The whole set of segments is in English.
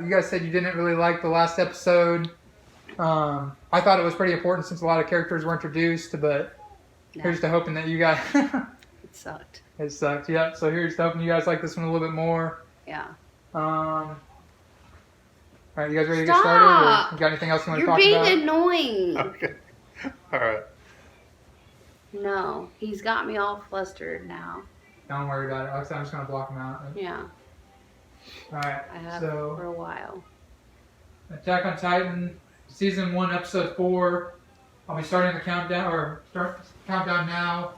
you guys said you didn't really like the last episode. I thought it was pretty important since a lot of characters were introduced, but here's to hoping that you guys... It sucked. It sucked, yeah. So here's to hoping you guys like this one a little bit more. Yeah. All right, you guys ready to get started? Or you got anything else you want to talk about? You're being annoying. Okay. All right. No, he's got me all flustered now. Don't worry about it. Like I said, I'm just going to block them out. Yeah. All right. I have for a while. Attack on Titan, Season 1, Episode 4. I'll be starting the countdown, now.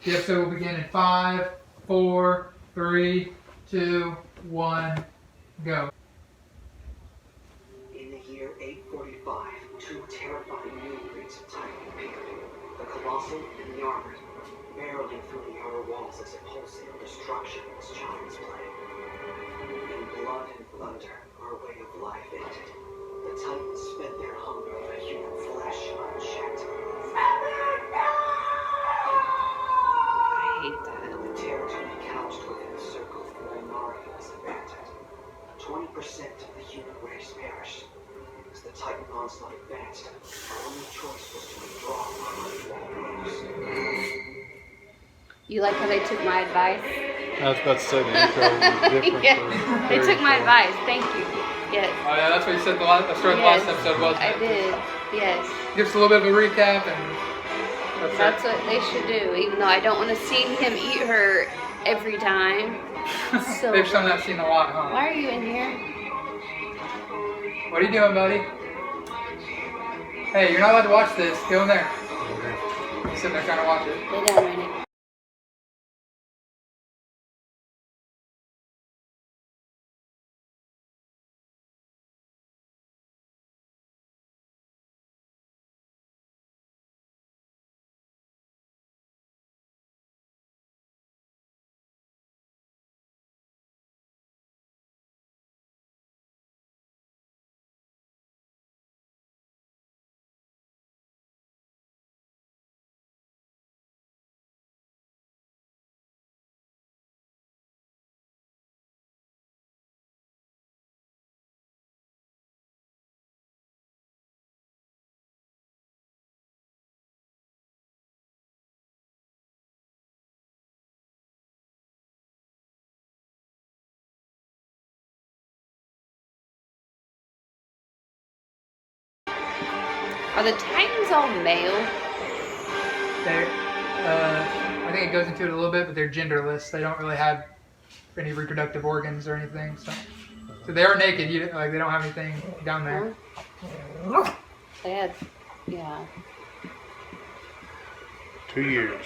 The episode will begin in 5, 4, 3, 2, 1, go. In the year 845, two terrifying new breeds of Titan appeared. The Colossal and the Armored, barreling through the outer walls as if wholesale destruction was child's play. In blood and thunder, our way of life ended. The Titans sped their hunger for human flesh unchecked. I hate that. The territory couched within the circle of Minari was abandoned. 20% of the human race perished. As the Titan onslaught advanced, our only choice was to withdraw our rose. You like how they took my advice? I was about to say the intro was different. Yeah, they took my advice. Thank you. Yes. Oh yeah, that's what you said the last episode, wasn't it? I did. Yes. Give us a little bit of a recap and That's what they should do, even though I don't want to see him eat her every time. So they've shown that scene a lot, huh? Why are you in here? What are you doing, buddy? Hey, you're not allowed to watch this. Go in there. He's sitting there trying to watch it. Lay down, Rainy. Are the Titans all male? They're, I think it goes into it a little bit, but they're genderless. They don't really have any reproductive organs or anything. So they are naked. They don't have anything down there. They had, yeah. 2 years.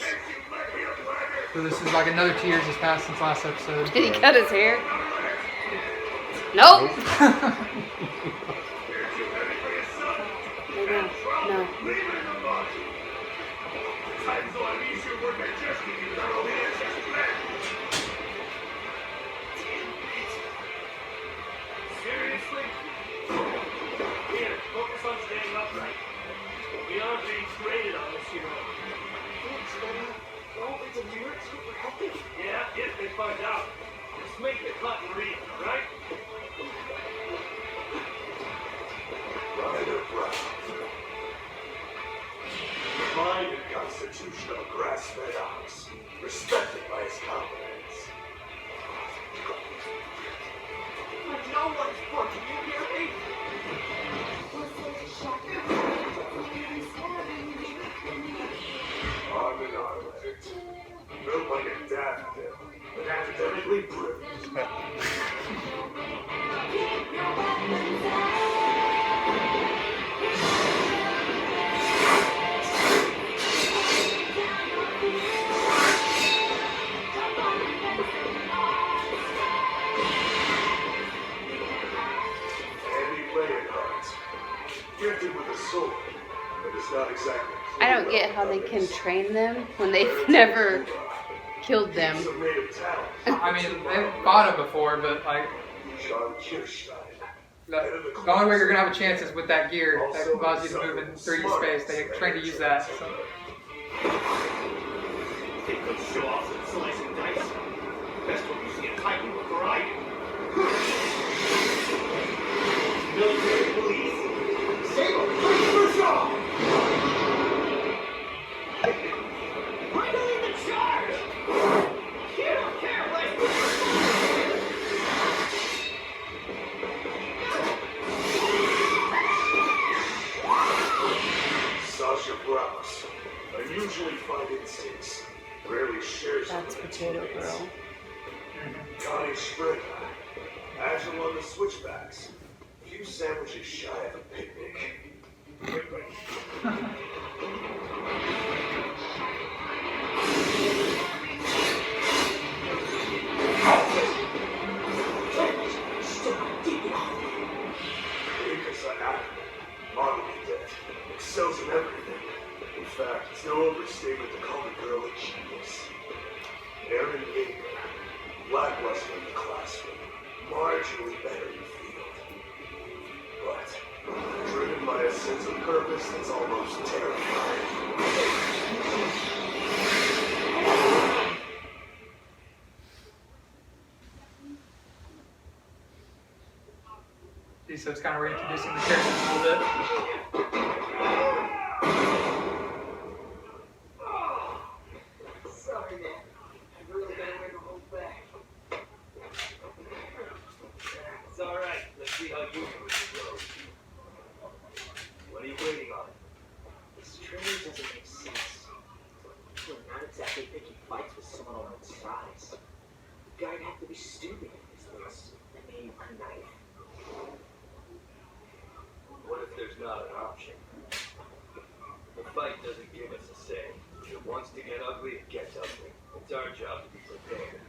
So this is like another 2 years has passed since last episode. Did he cut his hair? Nope. No. Seriously? Here, focus on staying upright. We aren't being graded on this, you know. Oh, it's a miracle for helping. Yeah, if they find out. Just make the cut and read, alright? Ryder Brown. Refined and constitutional grass-fed ox, respected by his competence. Like no one's working, you hear me? I'm an architect, built like a daffodil, but academically brilliant. Gifted with a sword, but it's not exactly. I don't get how they can train them when they've never killed them. I mean, they've fought him before, but like, the only way you're gonna have a chance is with that gear that allows you to move in 3D space. They train to use that. So. Take those show-offs and slice and dice. Best when you see a Titan before I do. military police. Saber, first off! I'm in charge! You don't care what... Sasha Browse. Unusually fine instincts. Rarely shares them That's with her Potato teammates. Girl. Connie Springer. Agile on the switchbacks. Few sandwiches shy of a picnic. Rika modeling that excels in everything. In fact, it's no overstatement to call the girl a genius. Erin Yeager, lackluster in the classroom, marginally better in the field. But driven by a sense of purpose that's almost terrifying. See, so it's kind of reintroducing the characters a little bit. Sorry, man. I really got away to hold back. It's alright. Let's see how you do it goes. What are you waiting on? This training doesn't make sense. We're not exactly picking fights with someone our own size. The guy'd have to be stupid if this was. I mean, a knife. What if there's not an option? The fight doesn't give us a say. If it wants to get ugly, it gets ugly. It's our job to be prepared.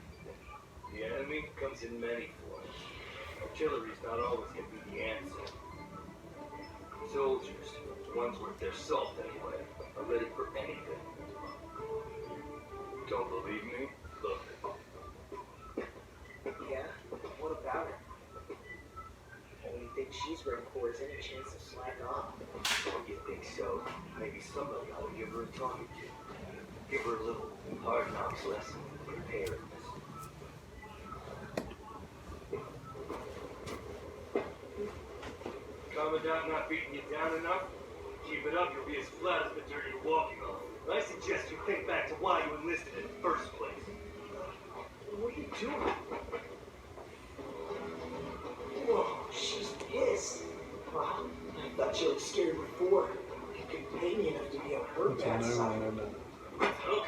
The enemy comes in many forms. Artillery's not always going to be the answer. Soldiers, ones worth their salt anyway, are ready for anything. Don't believe me? Look. Yeah? What about her? Only thing she's ready for is any chance to slack off. You think so? Maybe somebody ought to give her a talking to. Give her a little hard knocks lesson for preparedness. Commandant not beating you down enough? Keep it up, you'll be as flat as the dirt you're walking on. I suggest you think back to why you enlisted in the first place. What are you doing? Whoa, she's pissed. Wow, I thought you were scared before. You could pay me enough to be on her That's a bad new side. one, isn't it?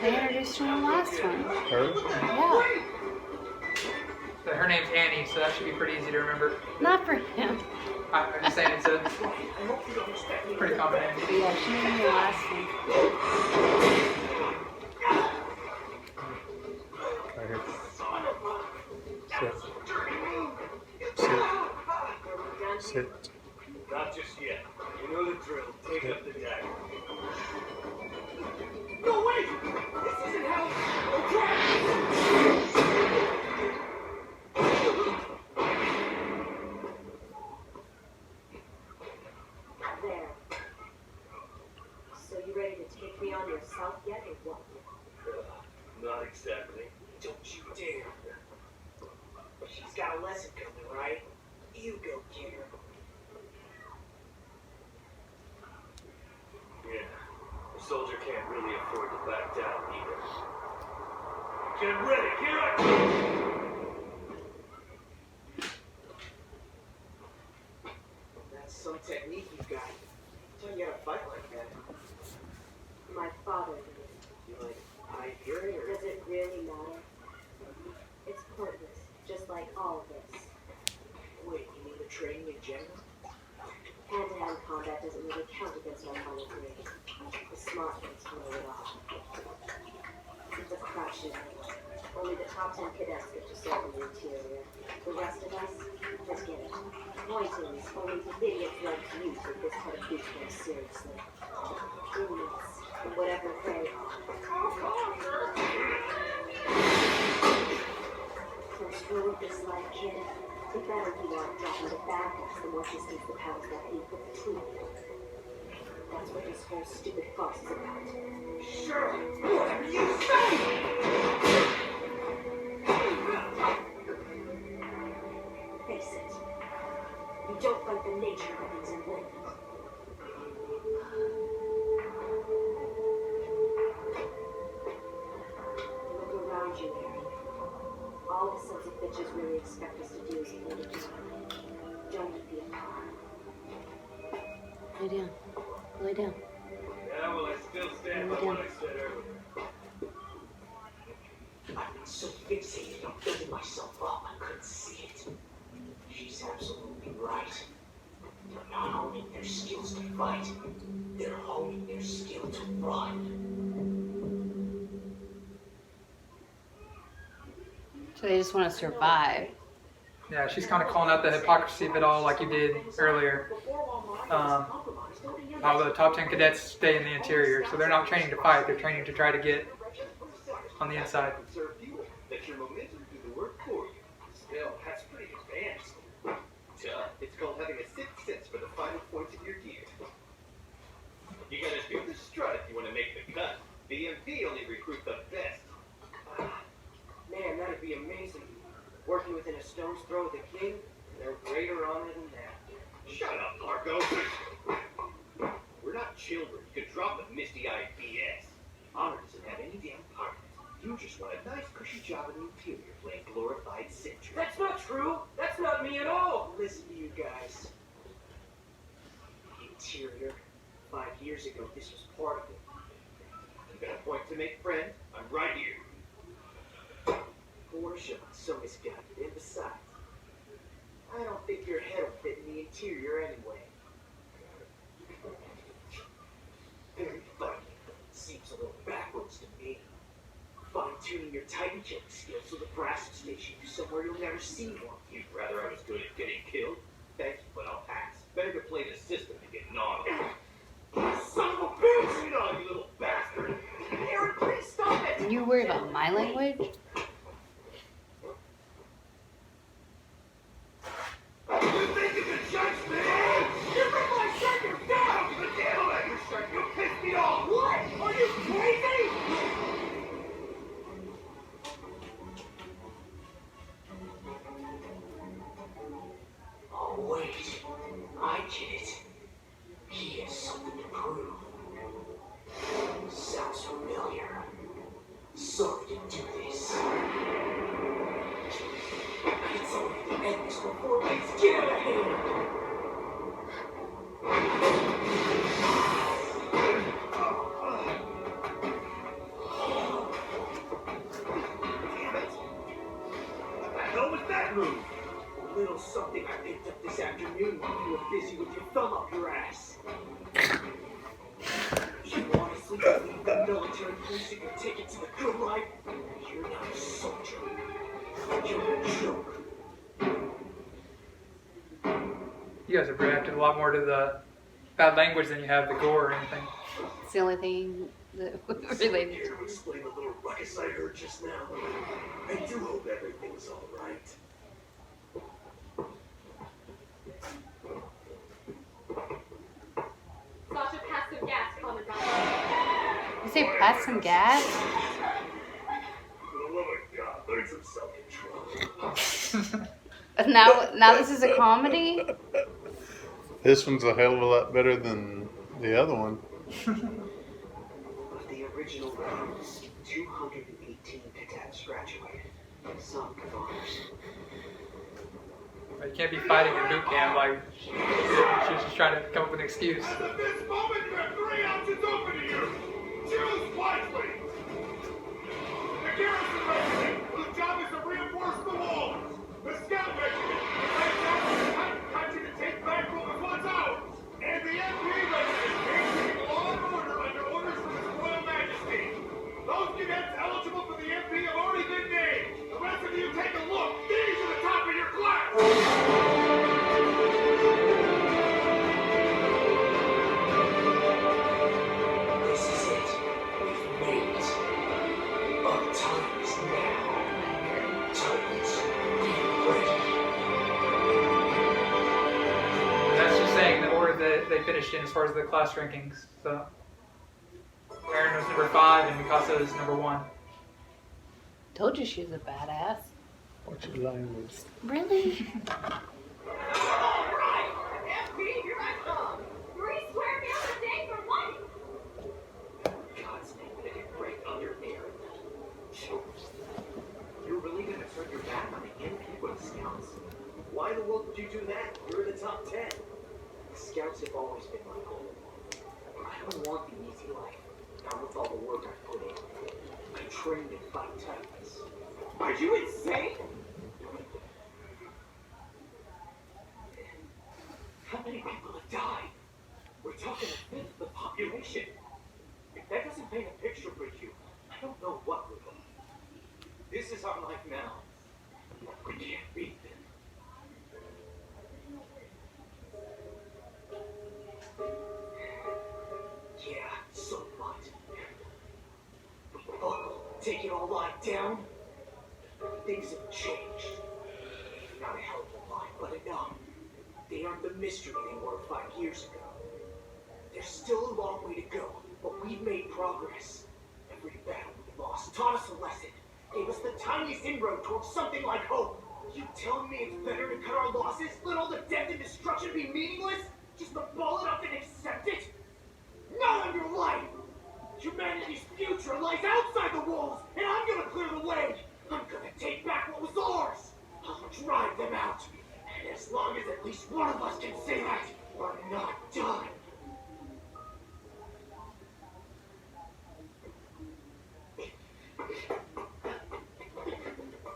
They introduced her in the last one. Her? Yeah. So her name's Annie, so that should be pretty easy to remember. Not for him. I'm just saying it's a I hope you don't expect me to pretty go common back. name. Yeah, she was in the last one. Right here. Son of a... Sit. Sit. Sit. Not just yet. You know the drill. Take up the dagger. No, wait! This isn't how... There. So you ready to take me on yourself yet, or what? Not exactly. Don't you dare. She's got a lesson coming, right? You go get her. Yeah. A soldier can't really afford to back down either. Get ready. Here I come. That's some technique you've got. Tell you how to fight like that. My father did. You like, I hear it, or... Does it really matter? It's pointless, just like all of this. Wait, you mean the training in general? Hand-to-hand combat doesn't really count against our final grade. The smart ones follow it off. It's a crapshoot anyway. Only the top 10 cadets get to serve in the interior. The rest of us, forget it. Point is, only the idiots like you take this part of boot camp seriously. Idiots, and whatever they are. First rule of this life, kid. The better you are at dropping the bad guys, the more distance the powers that be put between you. That's what this whole stupid farce is about. Sure, whatever you say! Face it. You don't fight the internal things and win. Look around you, Aaron. All the sons of bitches really expect us to do is hold each other. Don't be a pawn. Lay down. Lay down. Yeah, well, I still stand by what I said earlier. I've been so fixated on building myself up, I couldn't see it. She's absolutely right. They're not honing their skills to fight. They're honing their skill to run. So they just want to survive. Yeah, she's kind of calling out the hypocrisy of it all, like you did earlier. How the top 10 cadets stay in the interior, so they're not training to fight, they're training to try to get on the inside. Conserve fuel. Let your momentum do the work for you. Still, that's pretty advanced. It's called having a sixth sense for the final points of your gear. You gotta do the strut if you want to make the cut. The MP only recruit the best. Man, that'd be amazing. Working within a stone's throw of the king, they're greater honor than that. Shut up, Marco. We're not children. You can drop the misty-eyed BS. Honor doesn't have any damn part. You just want a nice, cushy job in the interior playing glorified sentry. That's not true. That's not me at all. Listen to you guys. Interior. 5 years ago, this was part of it. You got a point to make, friend? I'm right here. Porsche, so misguided. And besides, I don't think your head will fit in the interior anyway. Very funny. Seems a little backwards to me. Fine-tuning your Titan killing skills so the brass will station you somewhere you'll never see one. You'd rather I was good at getting killed? Thank you, but I'll pass. Better to play the system than get gnawed on. Son of a bitch! Bring it on, you little bastard! Aaron, please stop it! You worry about my language? You think you can judge me? You ripped my sucker down! The damn language starting to piss me off! What? Are you crazy? Oh, wait. I get it. He has something to prove. Sounds familiar. Sorry to do this. It's only the end before things get out of hand. Damn it! What the hell was that move? A little something I picked up this afternoon while you were busy with your thumb up your ass. You honestly believe the military precinct will take it to the good life? You're not a soldier. You're a joke. You guys have reacted a lot more to the bad language than you have the gore or anything. It's the only thing that related. Here to explain the little ruckus I heard just now. I do hope everything's all right. Sasha, pass some gas, Commandant. You say pass some gas? For the love of God, learn some self-control. Now this is a comedy? This one's a hell of a lot better than the other one. Of the original round, 218 cadets graduated. Some with honors. You can't be fighting in boot camp like she's just trying to come up with an excuse. At this moment, you have 3 options open to you. Choose wisely. The garrison regiment, whose job is to reinforce the walls. The scout regiment, whose job is to hunt country to take back what was once ours. And the MP regiment, maintaining law and order under orders from His Royal Majesty. Those cadets eligible for the MP have already been named. The rest of you take a look. These are the top of your class. This is it. We've made it. Our time is now. Titans, get ready. That's just saying the order that they finished in as far as the class rankings. So Aaron was number 5 and Mikasa is number 1. Told you she was a badass. What's your language? Really? Alright! MP my goal. I don't want the easy life. Not with all the work I've put in. I trained to fight titans. Are you insane? How many people have died? We're talking a fifth of the population. If that doesn't paint a picture for you, I don't know what will. This is our life now. We can't beat them. Yeah, so what? We buckle, take it all lying down. Things have changed. Not a hell of a lot, but enough. They aren't the mystery they were 5 years ago. There's still a long way to go, but we've made progress. Every battle we lost taught us a lesson, gave us the tiniest inroad towards something like hope. You telling me it's better to cut our losses, let all the death and destruction be meaningless? Just to ball it up and accept it? Not on your life! Humanity's future lies outside the walls, and I'm gonna clear the way! I'm gonna take back what was ours! I'll drive them out! And as long as at least one of us can say that, we're not done!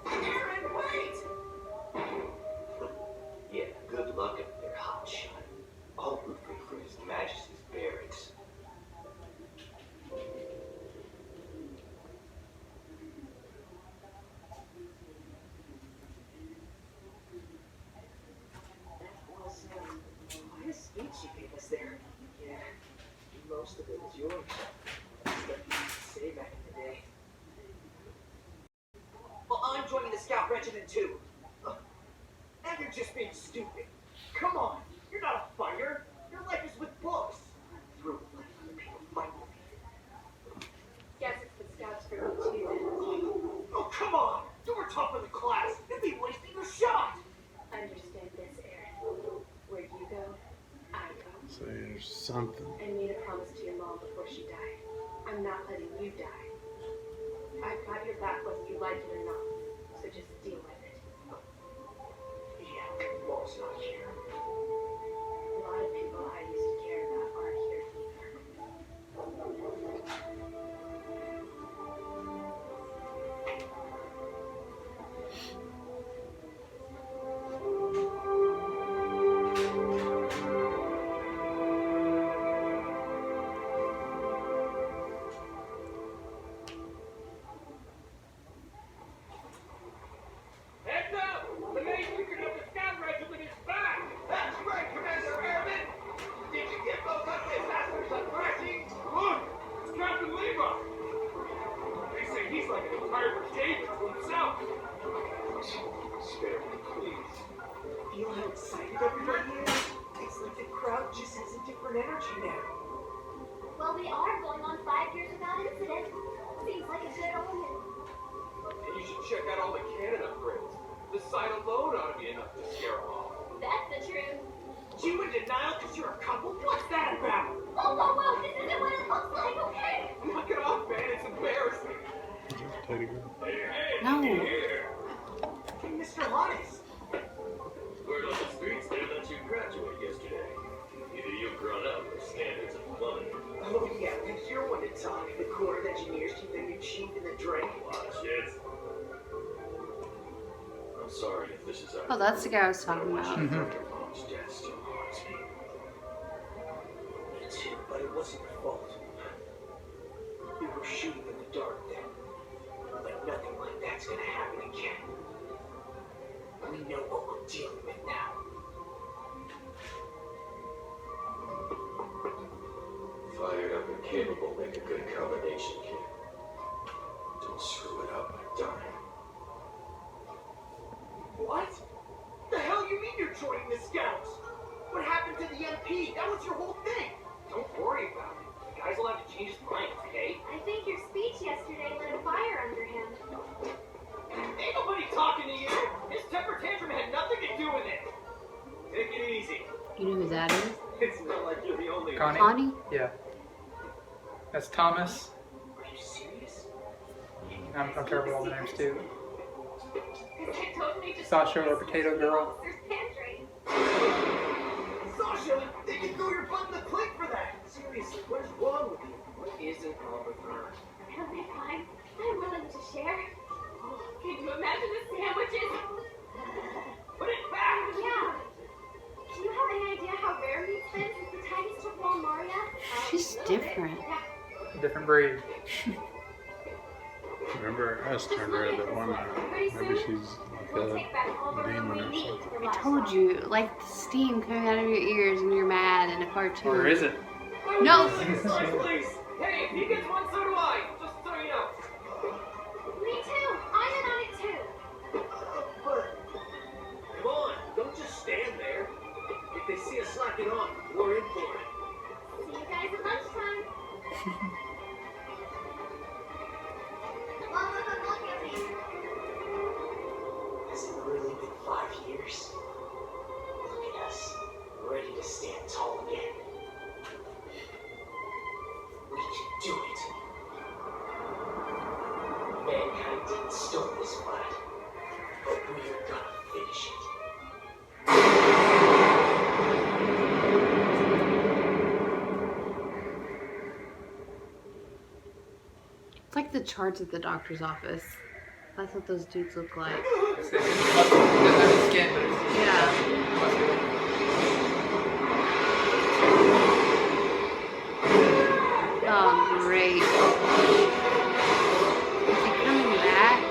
Aaron, wait! Yeah, good luck up there, hotshot. I'll root for His Majesty's barracks. That was quite a speech you gave us there. Yeah, most of it was yours. Stuff you used to say back in the day. Well, I'm joining the Scout Regiment too. And you're just being stupid. Come on, you're not a fighter. Your life is with books. Through letting other people fight with you. Guess it's the scouts for me too. Oh, come on! You were top of the class. You'd be wasting your shot. Understand this, Aaron. Where you go, I go. So there's something. I made a promise to your mom before she died. I'm not letting you die. I've got your back whether you like it or not. So just deal with it. Yeah, Mom's not here. A lot of people I used to care about aren't here either. Heads up! The main leader of the Scout Regiment is back! That's right, Commander Airman! Did you get those ugly bastards on thrashing? Look! It's Captain Leva! They say he's like an entire brigade to himself. Spare me, please. Feel how excited everybody is? It's like the crowd just has a different energy now. Well, we are going on 5 years without incident. Seems like a good omen. And you should check out all the cannon upgrades. The sight alone ought to be enough to scare them off. That's the truth. You in denial because you're a couple? What's that about? Whoa, whoa, whoa, this isn't what it looks like, okay? Knock it off, man. It's embarrassing. Is this Teddy girl? Hey, No. here. Hey, Mr. Honest. Word on the streets there that you graduated yesterday. Either you've grown up or standards have plummeted. Oh, yeah, and you're one to talk. The Corps of Engineers keep the new chief in the drink. Watch it. I'm sorry if this is our Oh, that's the guy I was talking about. Mm-hmm. Your mom's death still haunts me. Me too, but it wasn't your fault. We were shooting in the dark then. But nothing like that's gonna happen again. We know what we're dealing with now. Fired up and capable make a good combination, kid. Don't screw it up by dying. What? The hell you mean you're joining the Scouts? What happened to the MP? That was your whole thing. Don't worry about it. The guy's allowed to change his mind, okay? I think your speech yesterday lit a fire under him. Ain't nobody talking to you. His temper tantrum had nothing to do with it. Take it easy. You know who that is? It's not like you're the only Connie? Connie? Yeah. That's Thomas. Are you serious? I'm terrible with all the names too. This kid totally just Sasha or Potato Girl. There's pantry. Sasha, they can throw your butt in the click different. A different breed. Remember, her eyes turned red that one night. Maybe she's like a demon or something. I told you, like the steam coming out of your ears and you're mad in a cartoon. Or is it? No. Please. Hey, if he gets one, so do I. Just so you know. Me too. I'm in on it too. But come on, don't just stand there. If they see us slacking off, we're in for it. See you guys at lunchtime. Has it really been 5 years? Look at us, ready to stand tall again. We can do it. Mankind didn't start this fight, but we're gonna finish it. It's like the charts at the doctor's office. That's what those dudes look like. It doesn't have any skin, but it's Yeah. Oh, great. Is he coming back?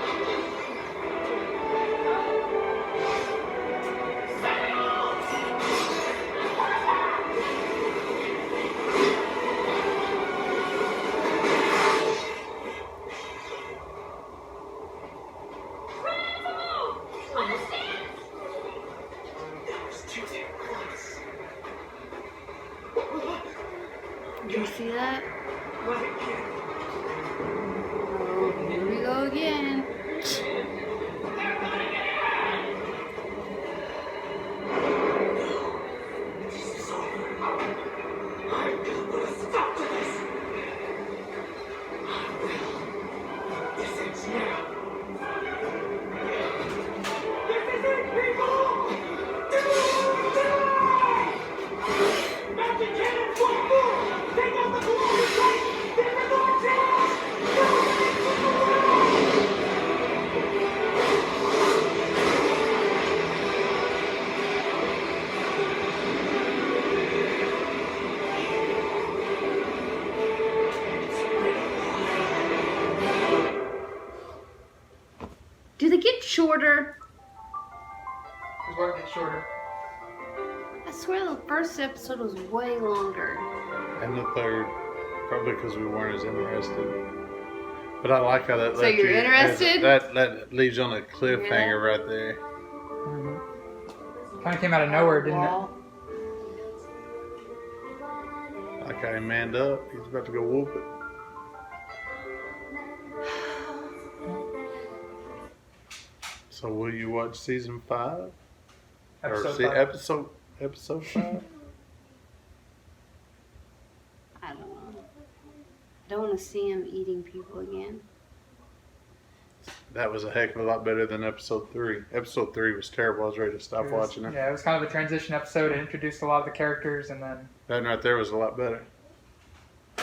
That was too damn close. Did you see that? Right, kid. Oh, here we go again. This is over. I'm gonna put a stop to this. I will. This ends now. This is it, people! Mountain Cannon, full force! Take out the glory sight! This is our chance! Do they get shorter? His work gets shorter. I swear the first episode was way longer. And the third, probably because we weren't as interested. But I like how that. So left you're you- interested? That leaves you on a cliffhanger Yeah. right there. Kind of came out of nowhere, didn't it? Well, Like how he manned up. He's about to go whoop it. So will you watch season 5? Episode or 5. episode 5? I don't know. I don't want to see him eating people again. That was a heck of a lot better than episode 3. Episode 3 was terrible. I was ready to stop watching it. Yeah, it was kind of a transition episode. It introduced a lot of the characters, and then That one right there was a lot better.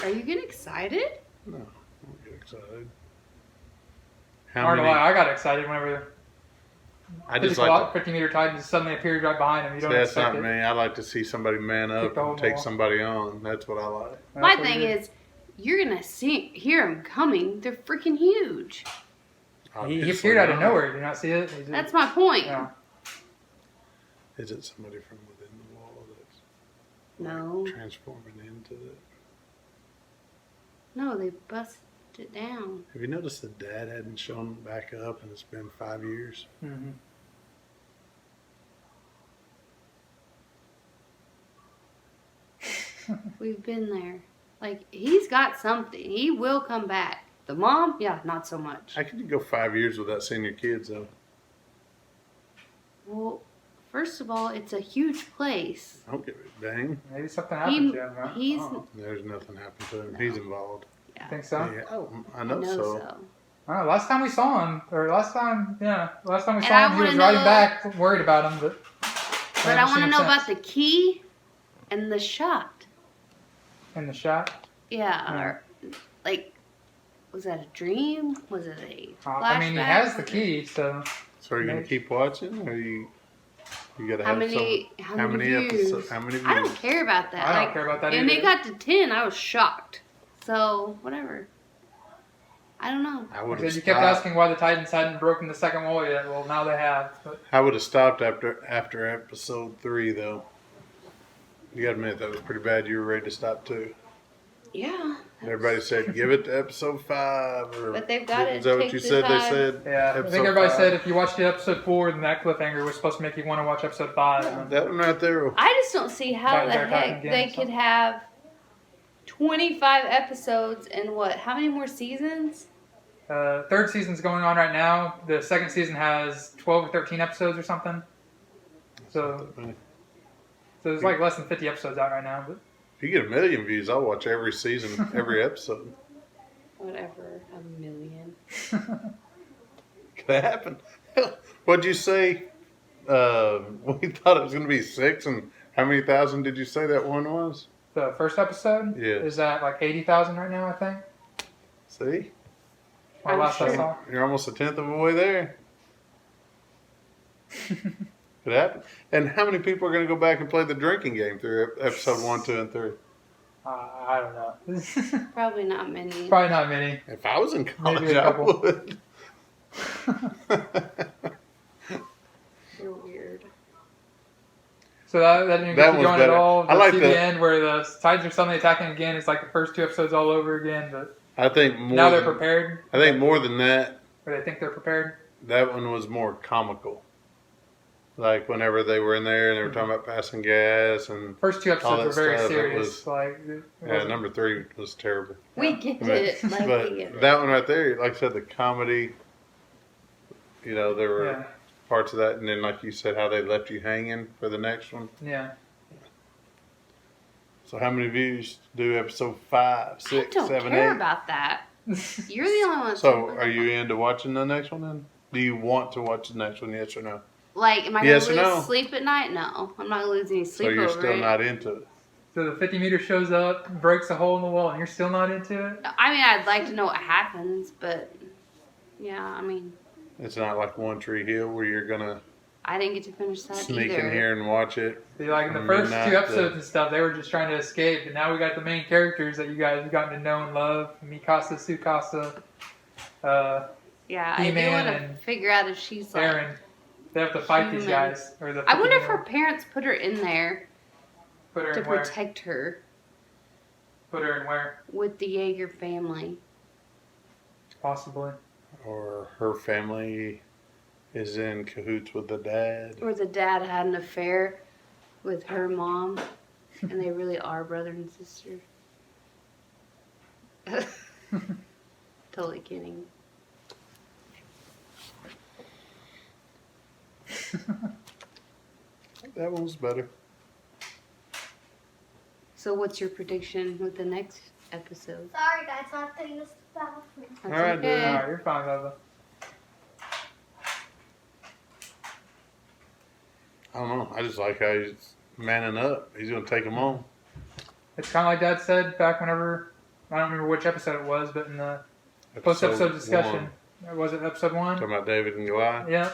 Are you getting excited? No, I don't get excited. hard to lie, I got excited whenever I just like to, 50 meter Titans suddenly appeared right behind him. You don't that's not expect me. it. I like to see somebody man Kick up the whole and take ball. somebody on. That's what I like. That's My what thing he did. is, you're gonna hear them coming. They're freaking huge. He Obviously appeared out of not. nowhere. Did you not see it? He just- That's my point. Yeah. Is it somebody from within the wall that's No, transforming into it? no, they busted it down. Have you noticed the dad hadn't shown back up and it's been 5 years? Mm-hmm. We've been there. Like, he's got something. He will come back. The mom, yeah, not so much. How could you go 5 years without seeing your kids though? Well, first of all, it's a huge place. I don't give a dang. Maybe something happened He, to him. Huh? he's, Oh, There's nothing happened to him. He's involved. yeah, think so? Yeah, I know so. I don't know, last time we saw him, or last time we And saw I him, he was wanna riding know- back, worried about him, but But I want to know about the key and the shot. in the shot. Yeah, Yeah. or, like, was that a dream? Was it a flashback? I mean, he has the Was it- key, so So are you gonna Maybe. keep watching, or you? You gotta How have many? some. How many views? episodes? How many views? I don't care about that. I don't Like, care about that and either. they got to 10. I was shocked. So whatever. I don't know. I would Because have you kept stopped. asking why the Titans hadn't broken the second wall yet. Well, now they have. But I would have stopped after episode 3, though. You gotta admit that was pretty bad. You were ready to stop too. Yeah. Everybody said give it to episode 5. Or, But they've gotta is that what take you the said? time. They said. yeah, I episode think everybody 5. said if you watched episode 4, then that cliffhanger was supposed to make you want to watch episode 5. And That one right there. I just don't see how the They're talking heck again, they so. could have 25 episodes and what? How many more seasons? third season's going on right now. The second season has 12 or 13 episodes or something. So there's like less than 50 episodes out right now. But If you get 1 million views, I'll watch every season, every episode. Whatever. 1 million. Could happen. What'd you say? We thought it was going to be 6, and how many thousand did you say that one was? the first episode Yeah. is at like 80,000 right now, I think. See? My I'm last I sure. saw. You're almost a tenth of the way there. Could happen. And how many people are going to go back and play the drinking game through episode 1, 2, and 3? I don't know. Probably not many. Probably not many. If I was in college, Maybe a I couple. would. You're weird. So that didn't That get you was going better. at all. I like see the- the end where the Titans are suddenly attacking again. It's like the first 2 episodes all over again, but I think more. now they're than- prepared. I think more than that, Or they think they're prepared. that one was more comical. Like whenever they were in there and they were talking about passing gas and First 2 All episodes that were very stuff, it serious. was- Like it yeah, wasn't- number 3 was terrible. We get But, it. Like, but we get it. that one right there, like I said, the comedy. You know, there were yeah, parts of that, and then like you said, how they left you hanging for the next one. yeah. So how many views do episode 5, I 6, don't 7, care 8? about that. You're the only one. So are you into watching the next one then? Do you want to watch the next one? Yes or no? Like, am I Yes gonna or lose no? sleep at night? No, I'm not gonna lose any So sleep you're over still it. not into it. So the 50 meter shows up, breaks a hole in the wall, and you're still not into it? I mean, I'd like to know what happens, but yeah, I mean, It's not like One Tree Hill where you're gonna I didn't get to finish that sneak either. in here and watch it. See, like in the I mean, first not 2 episodes the- and stuff, they were just trying to escape, and now we got the main characters that you guys have gotten to know and love: Mikasa, Tsukasa, Yeah, I do He-Man want to and figure out if she's like. Aaron. They have to fight these human. guys. Or the I wonder if 50 her parents put her in there put her to in where? protect her Put her in where? with the Jaeger family. Possibly. Or her family is in cahoots with the dad. Or the dad had an affair with her mom, and they really are brother and sister. Totally kidding. That one's better. So, what's your prediction with the next episode? Sorry, guys, I have to use the bathroom. That's All right, okay. Alright, you're fine, Bubba. I don't know. I just like how he's manning up. He's gonna take them on. It's kind of like Dad said back whenever, I don't remember which episode it was, but in the post-episode discussion. Was it episode 1? Talking about David and Goliath. Yeah,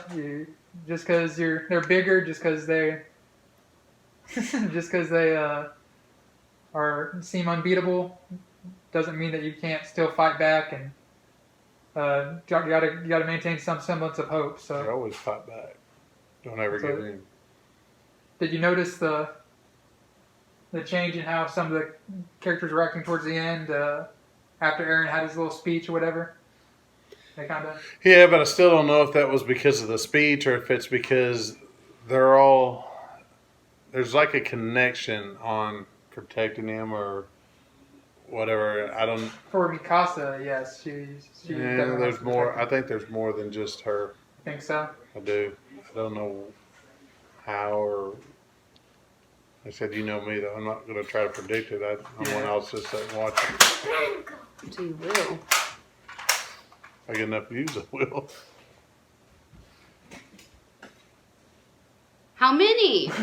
just because they're bigger, just because they seem unbeatable, doesn't mean that you can't still fight back, and you gotta maintain some semblance of hope. They So, always fight back. Don't ever give in. did you notice the change in how some of the characters were acting towards the end after Aaron had his little speech or whatever? They kind of. Yeah, but I still don't know if that was because of the speech or if it's because they're all. There's like a connection on protecting him or whatever. I don't. For Mikasa, yes, she Yeah, definitely there's wants to more. protect I him. think there's more than just her. Think so? I do. I don't know how or. I said, you know me though. I'm not going to try to predict it. I'm one else just sit and watch it. So you will. If I get enough views, I will. How many? Like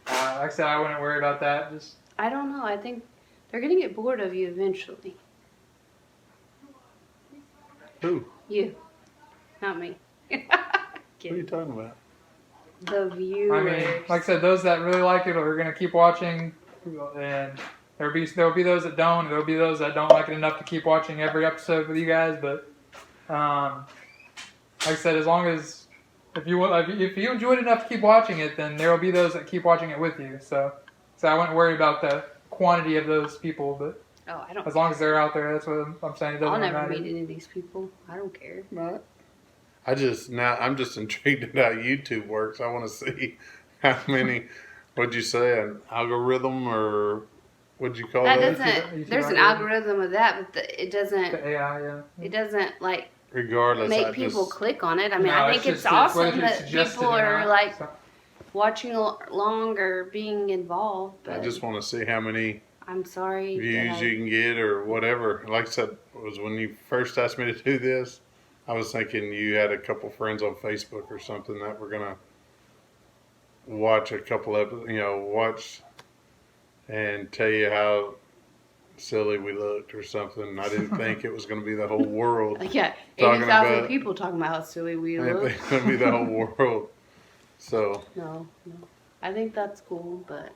I said, I wouldn't worry about that. Just I don't know. I think they're gonna get bored of you eventually. Who? You, not me. What are you Kidding. talking about? the viewers. I mean, like I said, those that really like it are going to keep watching, and there'll be those that don't, and there'll be those that don't like it enough to keep watching every episode with you guys. But like I said, as long as if you enjoy it enough to keep watching it, then there will be those that keep watching it with you. So I wouldn't worry about the quantity of those people, but I don't. as long as they're out there, that's what I'm saying. It doesn't I'll never matter. meet any of these people. I don't care. But I'm just intrigued at how YouTube works. I want to see how many. What'd you say? An algorithm or what'd you call That it? doesn't. There's an algorithm of that, but it doesn't. the AI, yeah. It doesn't like Regardless, make I people just, click on it. I mean, No, I think it's just awesome whether it's that suggested people or are not, like so. watching long or being involved. I But just want to see how many I'm sorry. views you can get or whatever. Like I said, it was when you first asked me to do this, I was thinking you had a couple friends on Facebook or something that were gonna watch a couple episodes, watch and tell you how silly we looked or something. I didn't think it was gonna be the whole world. Yeah, Talking 80,000 about- people talking about how silly we I didn't look. think it was gonna be the whole world. So No. I think that's cool, but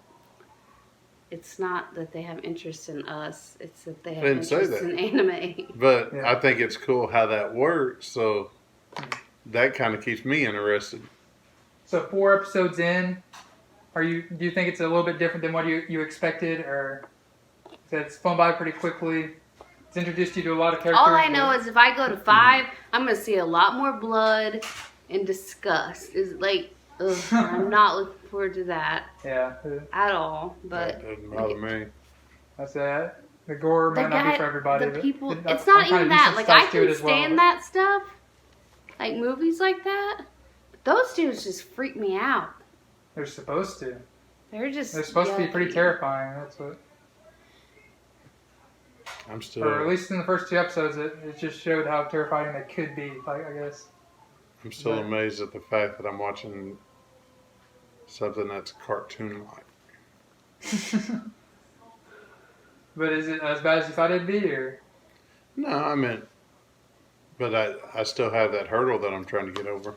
it's not that they have interest in us. It's that they have didn't say interest that. in anime. but Yeah. I think it's cool how that works, so that kind of keeps me interested. So 4 episodes in, do you think it's a little bit different than what you expected, or it's flown by pretty quickly? It's introduced you to a lot of characters. All I know is if I go to 5, I'm gonna see a lot more blood and disgust. Is like, ugh, I'm not looking forward to that Yeah, at all. But That doesn't bother me. that's it. The gore the might not be guy, for everybody. the but people, I'm it's not kinda even that. Like I desensitized to it can as well, stand but- that stuff, like movies like that. But those dudes just freak me out. They're supposed to. They're just. They're supposed to be pretty yucky. terrifying. That's what. I'm still Or at least in the first 2 episodes, it just showed how terrifying they could be. Like I guess. I'm still But- amazed at the fact that I'm watching something that's cartoon-like. But is it as bad as you thought it'd be, or? No, I meant, but I still have that hurdle that I'm trying to get over.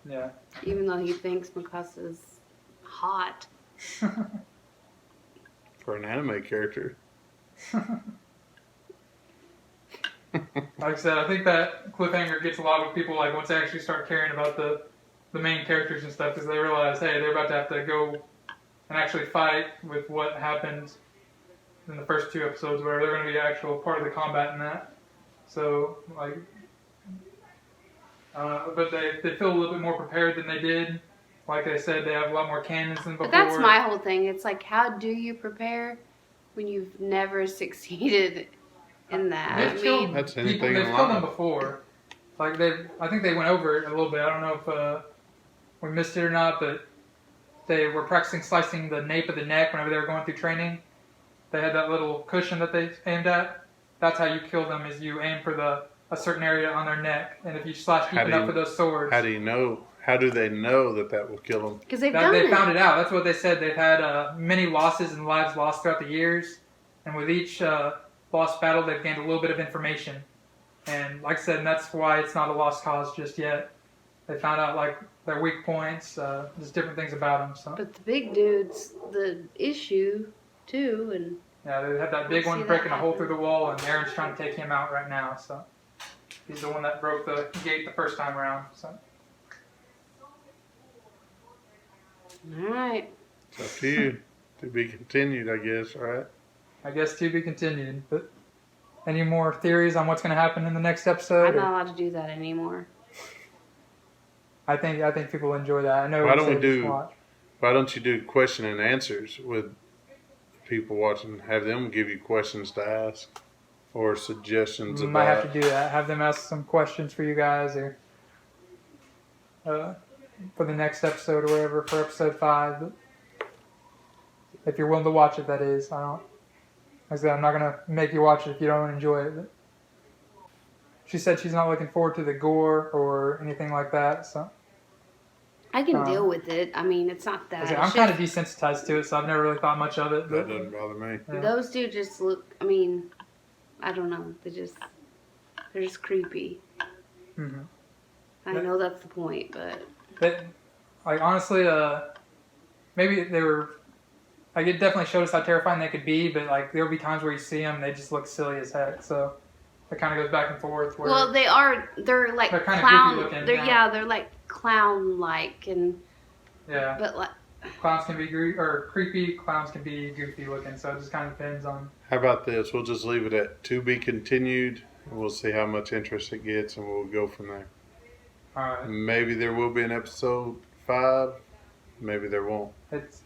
Yeah. Even though he thinks Mikasa's hot. For an anime character. Like I said, I think that cliffhanger gets a lot of people, like, once they actually start caring about the main characters and stuff, because they realize, hey, they're about to have to go and actually fight with what happened in the first 2 episodes, where they're going to be actual part of the combat in that. So, like, but they feel a little bit more prepared than they did. Like I said, they have a lot more cannons than before. But that's my whole thing. It's like, how do you prepare when you've never succeeded in that? They've killed That's people. anything They've in killed them life. before. Like I think they went over it a little bit. I don't know if we missed it or not, but they were practicing slicing the nape of the neck whenever they were going through training. They had that little cushion that they aimed at. That's how you kill them, is you aim for a certain area on their neck, and if you slash deep enough with those swords. How do you know? How do they know that will kill them? Because they've That, done they it. found it out. That's what they said. They've had many losses and lives lost throughout the years, and with each lost battle, they've gained a little bit of information. And like I said, that's why it's not a lost cause just yet. They found out like their weak points, just different things about them. So But the big dude's the issue, too. And yeah, they had that big We'll one see breaking that a hole through happen. the wall, and Aaron's trying to take him out right now. So he's the one that broke the gate the first time around. So all right. It's up to you. To be continued, I guess, right? I guess to be continued. But any more theories on what's going to happen in the next episode? I'm or- not allowed to do that anymore. I think people enjoy that. I know. Why you don't said we just do- watch. Why don't you do question and answers with people watching? Have them give you questions to ask or suggestions We might about. have to do that. Have them ask some questions for you guys, or for the next episode or whatever, for episode 5. But if you're willing to watch it, that is. Like I said, I'm not gonna make you watch it if you don't enjoy it. But she said she's not looking forward to the gore or anything like that. So I can deal with it. I mean, it's not like I that. said, It's I'm kind of just- desensitized to it, so I've never really thought much of it. That But doesn't bother me. yeah. Those two just look. I mean, I don't know. They're just creepy. Mhm. I know that's the point, but But Like honestly, maybe they were. Like it definitely showed us how terrifying they could be, but like there'll be times where you see them, and they just look silly as heck. So it kind of goes back and forth. Where Well, they're like They're kinda clown. goofy looking, They're yeah. they're like clown-like, and yeah, but like clowns can be creepy. Clowns can be goofy looking. So it just kind of depends on. How about this? We'll just leave it at to be continued, and we'll see how much interest it gets, and we'll go from there. All right, Maybe there will be an episode 5. Maybe there won't. it's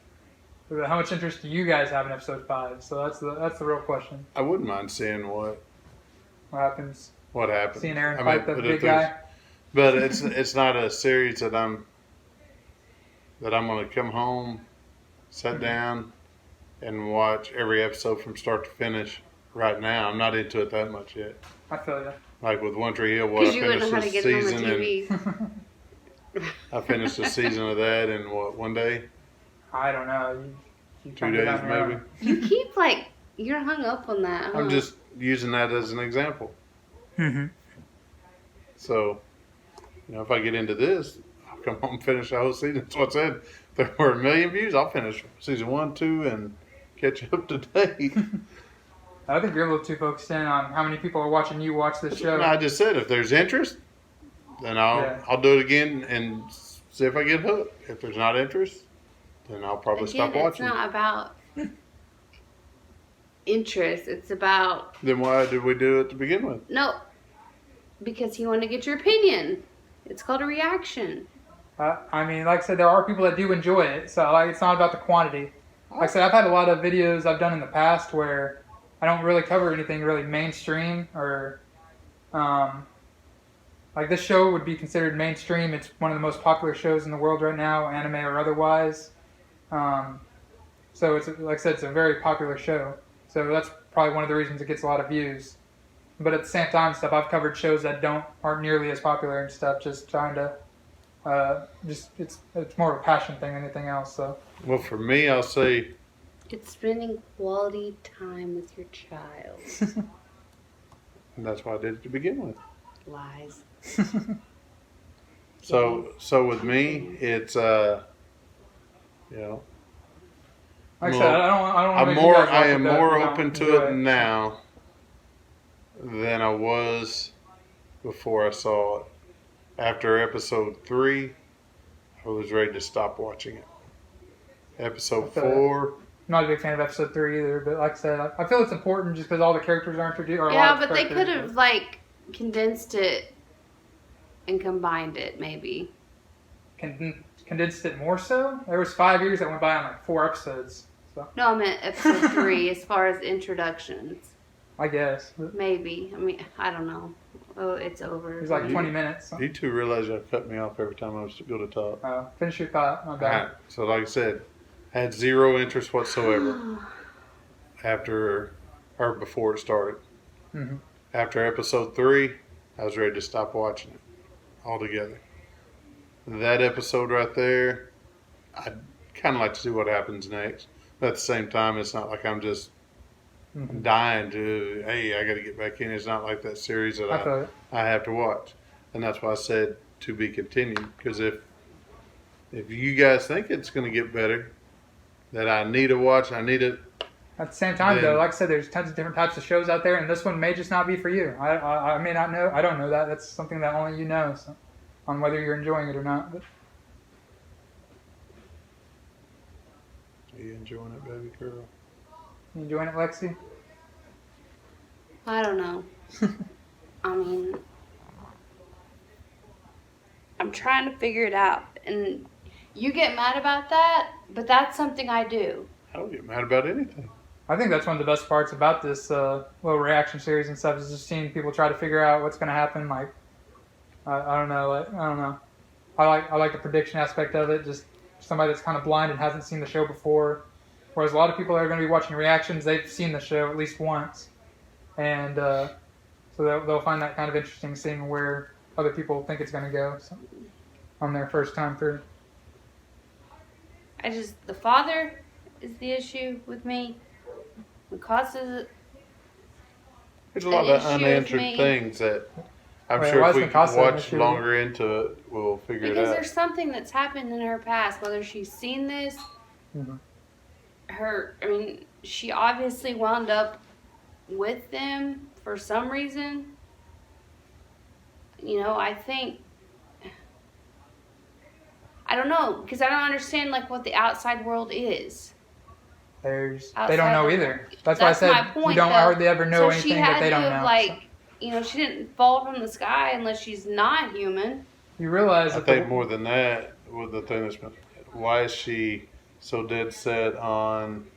how much interest do you guys have in episode 5? So that's the real question. I wouldn't mind seeing what What happens? Seeing Aaron fight the but big if there's- guy. But it's not a series that I'm going to come home, sit down, and watch every episode from start to finish. Right now, I'm not into it that much yet. I feel you. Like with One Tree Hill, what I because you wouldn't know finished how to this get it on the season, and TV. I finished a season of that in what, one day, I don't know. You 2 kinda days got me wrong. maybe. You keep like you're hung up on that. Huh? I'm just using that as an example. Mm-hmm. So, if I get into this, I'll come home and finish the whole season. That's what I said. If there were 1 million views, I'll finish season 1, 2, and catch up to date. I think you're a little too focused in on how many people are watching you watch this show. No, I just said if there's interest, then I'll do it again and see if I get hooked. If there's not interest, then I'll probably Again, stop watching. It's not about interest. It's about Then why did we do it to begin with? no, because he wanted to get your opinion. It's called a reaction. I mean, like I said, there are people that do enjoy it, so like, it's not about the quantity. Like I said, I've had a lot of videos I've done in the past where I don't really cover anything really mainstream or, like this show would be considered mainstream. It's one of the most popular shows in the world right now, anime or otherwise. So it's like I said, it's a very popular show. So that's probably one of the reasons it gets a lot of views. But at the same time, stuff I've covered shows that aren't nearly as popular and stuff. Just trying to, it's more of a passion thing than anything else. So. Well, for me, I'll say It's spending quality time with your child. that's why I did it to begin with. Lies. So with me, it's Like I said, Well, I don't. I am more open to it now than I was before I saw it. After episode 3, I was ready to stop watching it. Episode Okay. 4, I'm not a big fan of episode 3 either, but like I said, I feel it's important just because all the characters are introduced. Or a lot Yeah, of but they characters, could have like condensed it and combined it, maybe. condensed it more so. There was 5 years that went by on like 4 episodes. So No, I meant episode 3 as far as introductions. I guess it Maybe. I mean, I don't know. Oh, it's over. was like 20 minutes. So. you two realize y'all cut me off every time I was to go to talk. Finish your thought. My bad. Alright, so like I said, I had zero interest whatsoever after or before it started. Mhm. After episode 3, I was ready to stop watching it altogether. That episode right there, I'd kind of like to see what happens next. But at the same time, it's not like I'm just Mhm. dying to, hey, I got to get back in. It's not like that series that I feel it. I have to watch. And that's why I said to be continued. Because if you guys think it's going to get better, that I need to watch, I need it. At the same time, Then- though, like I said, there's tons of different types of shows out there, and this one may just not be for you. I may not know. I don't know that. That's something that only you know. So, on whether you're enjoying it or not. But Are you enjoying it, baby girl? you enjoying it, Lexi? I don't know. I mean, I'm trying to figure it out. And you get mad about that, but that's something I do. I don't get mad about anything. I think that's one of the best parts about this little reaction series and stuff is just seeing people try to figure out what's going to happen. Like, I don't know. Like, I don't know. I like the prediction aspect of it. Just somebody that's kind of blind and hasn't seen the show before. Whereas a lot of people that are going to be watching reactions, they've seen the show at least once, and so they'll find that kind of interesting, seeing where other people think it's going to go on their first time through. The father is the issue with me. What causes it? There's a lot An of issue with unanswered me. things that I'm Wait, sure why if is we Mikasa an watch issue? longer into it, we'll figure Because it out. there's something that's happened in her past, whether she's seen this, Mhm. she obviously wound up with them for some reason. I think, I don't know, because I don't understand like what the outside world is. They don't Outside know the- either. That's why I That's said my point, you don't though. hardly ever know So she anything had that they to don't have know. she didn't fall from the sky unless she's not human. You realize I that think more than that, with the thing that's been, why is she so dead set on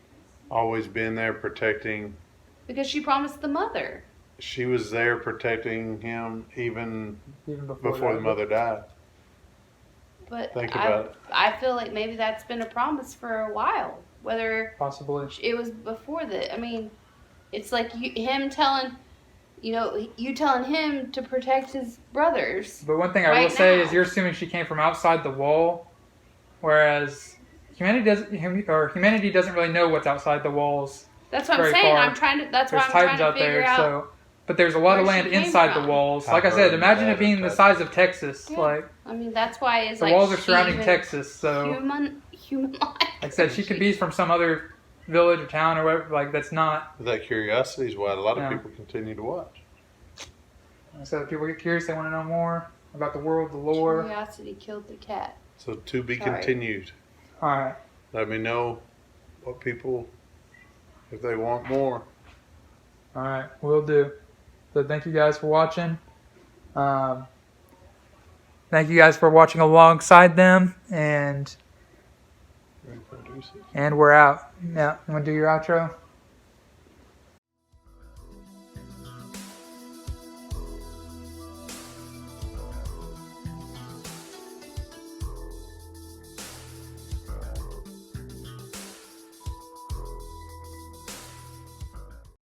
always being there protecting? Because she promised the mother. She was there protecting him even before the that. mother died. But Think about it. I feel like maybe that's been a promise for a while. Whether Possibly. it was before that. I mean, it's like him telling, you telling him to protect his brothers. But one thing I will say is you're assuming she came from outside the wall, whereas humanity doesn't really know what's outside the walls. That's what I'm very saying. far. I'm trying to. That's There's why I'm trying Titans to out figure there, out. so. But there's a lot of where land she came inside from. the walls. I've Like I said, heard imagine that it being the Titans. size of Texas. Yeah. Like That's why it's the like walls are she surrounding even- Texas, so human life. like I said, she could be from some other village or town or whatever. Like that's not. That curiosity is why a lot of Yeah. people continue to watch. So if people get curious, they want to know more about the world, the lore. Curiosity killed the cat. So to be Sorry. continued. All right. Let me know what people, if they want more. All right, will do. So thank you guys for watching. Thank you guys for watching alongside them, and we're out. Yeah, you want to do your outro?